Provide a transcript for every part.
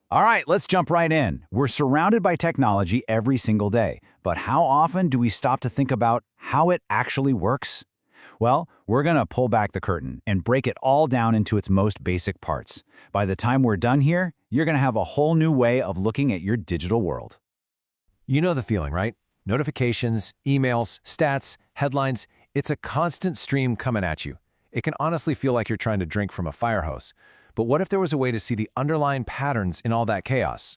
All right, let's jump right in. We're surrounded by technology every single day, but how often do we stop to think about how it actually works? Well, we're going to pull back the curtain and break it all down into its most basic parts. By the time we're done here, you're going to have a whole new way of looking at your digital world. You know the feeling, right? Notifications, emails, stats, headlines. It's a constant stream coming at you. It can honestly feel like you're trying to drink from a fire hose. But what if there was a way to see the underlying patterns in all that chaos?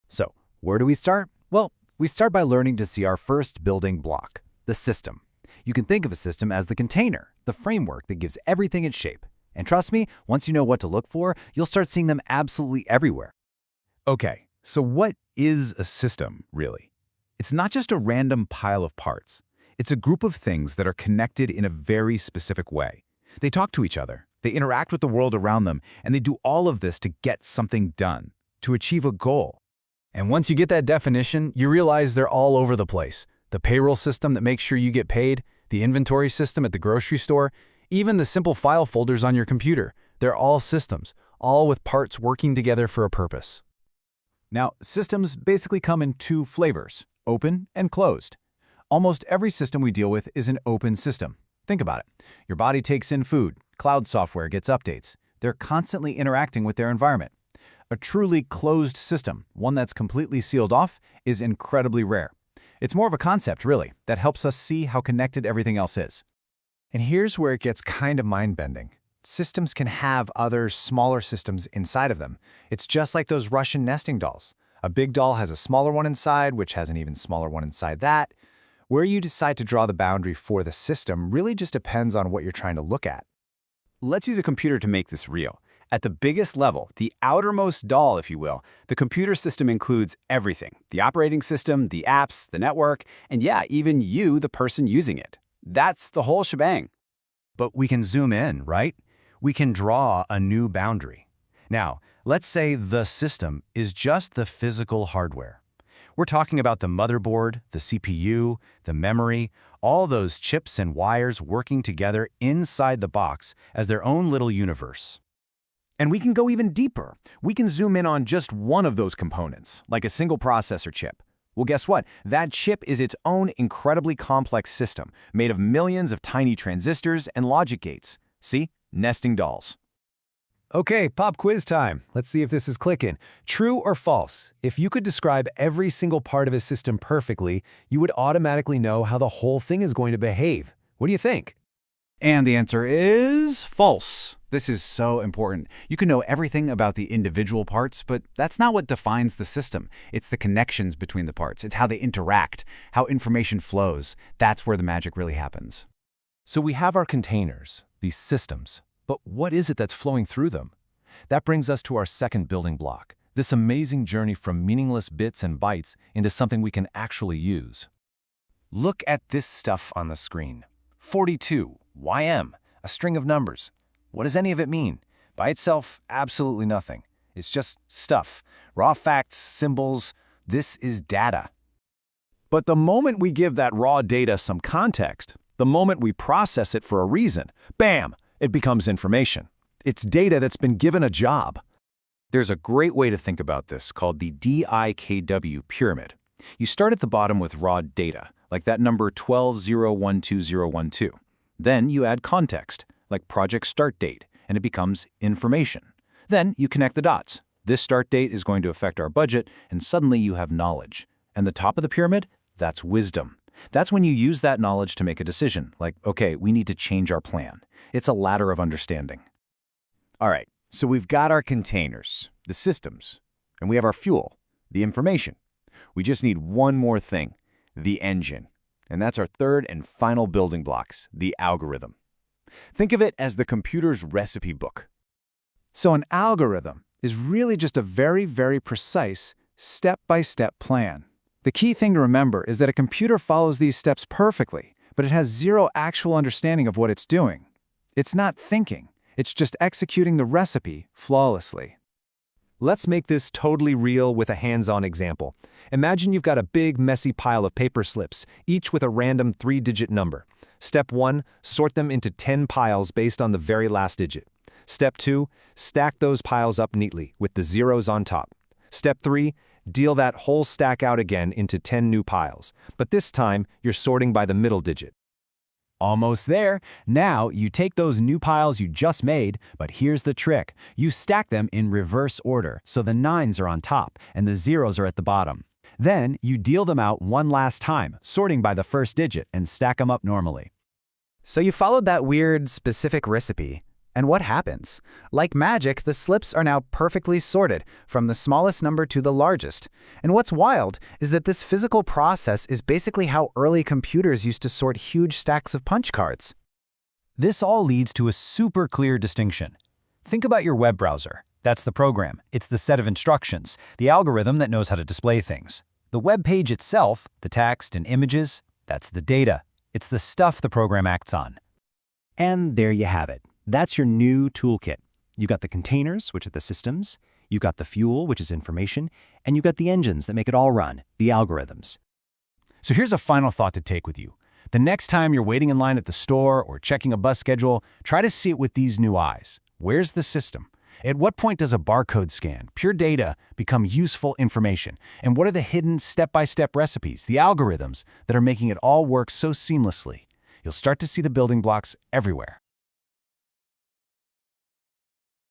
So, where do we start? Well, we start by learning to see our first building block, the system. You can think of a system as the container, the framework that gives everything its shape. And trust me, once you know what to look for, you'll start seeing them absolutely everywhere. Okay, so what is a system, really? It's not just a random pile of parts. It's a group of things that are connected in a very specific way. They talk to each other, they interact with the world around them, and they do all of this to get something done, to achieve a goal. And once you get that definition, you realize they're all over the place. The payroll system that makes sure you get paid, the inventory system at the grocery store, even the simple file folders on your computer. They're all systems, all with parts working together for a purpose. Now, systems basically come in two flavors, open and closed. Almost every system we deal with is an open system. Think about it. Your body takes in food, cloud software gets updates. They're constantly interacting with their environment. A truly closed system, one that's completely sealed off, is incredibly rare. It's more of a concept, really, that helps us see how connected everything else is. And here's where it gets kind of mind-bending. Systems can have other, smaller systems inside of them. It's just like those Russian nesting dolls. A big doll has a smaller one inside, which has an even smaller one inside that. Where you decide to draw the boundary for the system really just depends on what you're trying to look at. Let's use a computer to make this real. At the biggest level, the outermost doll, if you will, the computer system includes everything. The operating system, the apps, the network, and yeah, even you, the person using it. That's the whole shebang. But we can zoom in, right? We can draw a new boundary. Now, let's say the system is just the physical hardware. We're talking about the motherboard, the CPU, the memory, all those chips and wires working together inside the box as their own little universe. And we can go even deeper. We can zoom in on just one of those components, like a single processor chip. Well, guess what? That chip is its own incredibly complex system, made of millions of tiny transistors and logic gates. See? Nesting dolls. Okay, pop quiz time. Let's see if this is clicking. True or false? If you could describe every single part of a system perfectly, you would automatically know how the whole thing is going to behave. What do you think? And the answer is false. This is so important. You can know everything about the individual parts, but that's not what defines the system. It's the connections between the parts. It's how they interact, how information flows. That's where the magic really happens. So we have our containers, these systems, but what is it that's flowing through them? That brings us to our second building block, this amazing journey from meaningless bits and bytes into something we can actually use. Look at this stuff on the screen. 42, YM, a string of numbers. What does any of it mean? By itself, absolutely nothing. It's just stuff, raw facts, symbols. This is data. But the moment we give that raw data some context, the moment we process it for a reason, bam, it becomes information. It's data that's been given a job. There's a great way to think about this called the DIKW pyramid. You start at the bottom with raw data, like that number 1201212. Then you add context, like project start date, and it becomes information. Then you connect the dots. This start date is going to affect our budget, and suddenly you have knowledge. And the top of the pyramid, that's wisdom. That's when you use that knowledge to make a decision, like, okay, we need to change our plan. It's a ladder of understanding. All right, so we've got our containers, the systems, and we have our fuel, the information. We just need one more thing, the engine. And that's our third and final building blocks, the algorithm. Think of it as the computer's recipe book. So an algorithm is really just a very, very precise, step-by-step plan. The key thing to remember is that a computer follows these steps perfectly, but it has zero actual understanding of what it's doing. It's not thinking. It's just executing the recipe flawlessly. Let's make this totally real with a hands-on example. Imagine you've got a big, messy pile of paper slips, each with a random 3-digit number. Step 1, sort them into 10 piles based on the very last digit. Step 2, stack those piles up neatly with the zeros on top. Step 3, deal that whole stack out again into 10 new piles, but this time you're sorting by the middle digit. Almost there. Now you take those new piles you just made, but here's the trick. You stack them in reverse order, so the 9s are on top and the 0s are at the bottom. Then you deal them out one last time, sorting by the first digit, and stack them up normally. So you followed that weird, specific recipe. And what happens? Like magic, the slips are now perfectly sorted, from the smallest number to the largest. And what's wild is that this physical process is basically how early computers used to sort huge stacks of punch cards. This all leads to a super clear distinction. Think about your web browser. That's the program. It's the set of instructions, the algorithm that knows how to display things. The web page itself, the text and images, that's the data. It's the stuff the program acts on. And there you have it. That's your new toolkit. You've got the containers, which are the systems, you've got the fuel, which is information, and you've got the engines that make it all run, the algorithms. So here's a final thought to take with you. The next time you're waiting in line at the store or checking a bus schedule, try to see it with these new eyes. Where's the system? At what point does a barcode scan, pure data, become useful information? And what are the hidden step-by-step recipes, the algorithms, that are making it all work so seamlessly? You'll start to see the building blocks everywhere.